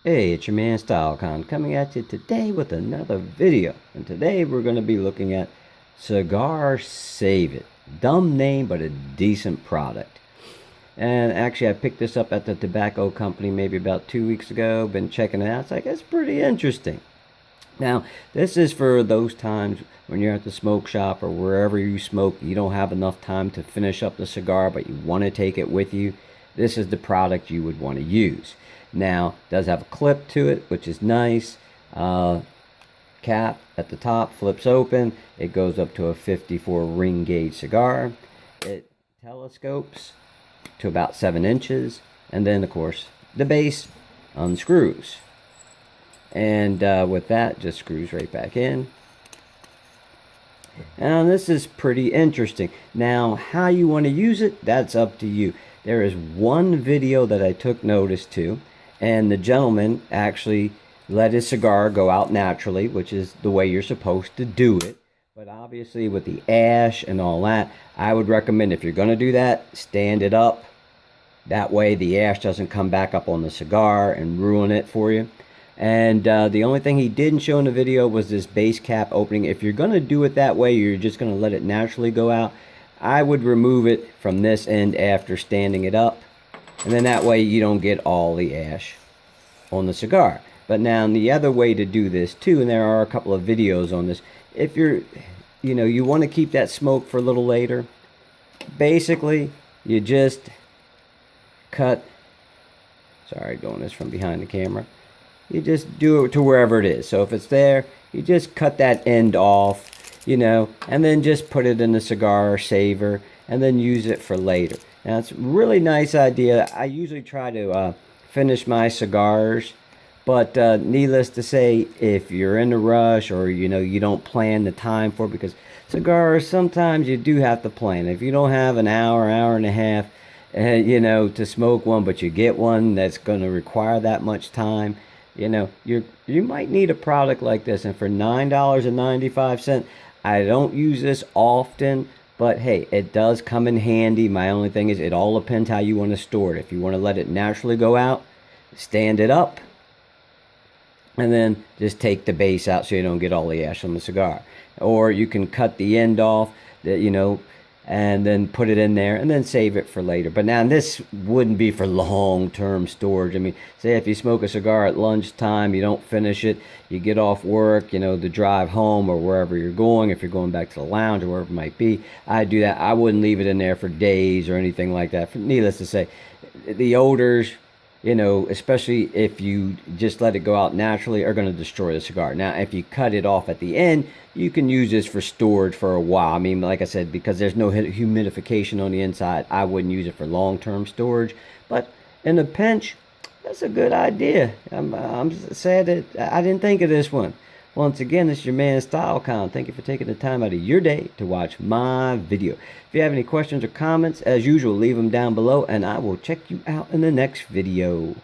Hey, it's your man StyleCon coming at you today with another video. And today we're going to be looking at Cigar Save It. Dumb name, but a decent product. And actually, I picked this up at the tobacco company maybe about 2 weeks ago. Been checking it out. It's like, it's pretty interesting. Now, this is for those times when you're at the smoke shop or wherever you smoke, you don't have enough time to finish up the cigar, but you want to take it with you. This is the product you would want to use. Now, it does have a clip to it, which is nice. Cap at the top flips open. It goes up to a 54 ring gauge cigar. It telescopes to about 7 inches. And then, of course, the base unscrews. And with that, just screws right back in. Now, this is pretty interesting. Now, how you want to use it, that's up to you. There is one video that I took notice to, and the gentleman actually let his cigar go out naturally, which is the way you're supposed to do it. But obviously, with the ash and all that, I would recommend, if you're going to do that, stand it up. That way, the ash doesn't come back up on the cigar and ruin it for you. And the only thing he didn't show in the video was this base cap opening. If you're going to do it that way, you're just going to let it naturally go out, I would remove it from this end after standing it up. And then that way you don't get all the ash on the cigar. But now the other way to do this too, and there are a couple of videos on this, if you want to keep that smoke for a little later, basically you just cut, sorry, doing this from behind the camera. You just do it to wherever it is. So if it's there, you just cut that end off, and then just put it in the cigar saver and then use it for later. Now, it's a really nice idea. I usually try to finish my cigars, but needless to say, if you're in a rush or, you don't plan the time for it, because cigars, sometimes you do have to plan. If you don't have an hour, hour and a half, to smoke one, but you get one that's going to require that much time, you might need a product like this. And for $9.95, I don't use this often, but hey, it does come in handy. My only thing is, it all depends how you want to store it. If you want to let it naturally go out, stand it up, and then just take the base out so you don't get all the ash on the cigar. Or you can cut the end off, and then put it in there and then save it for later. But now, this wouldn't be for long-term storage. I mean, say if you smoke a cigar at lunchtime, you don't finish it, you get off work, to drive home or wherever you're going, if you're going back to the lounge or wherever it might be, I do that. I wouldn't leave it in there for days or anything like that. Needless to say, the odors, especially if you just let it go out naturally, are going to destroy the cigar. Now, if you cut it off at the end, you can use this for storage for a while. I mean, like I said, because there's no humidification on the inside, I wouldn't use it for long-term storage. But in a pinch, that's a good idea. I'm sad that I didn't think of this one. Once again, this is your man StyleCon. Thank you for taking the time out of your day to watch my video. If you have any questions or comments, as usual, leave them down below, and I will check you out in the next video.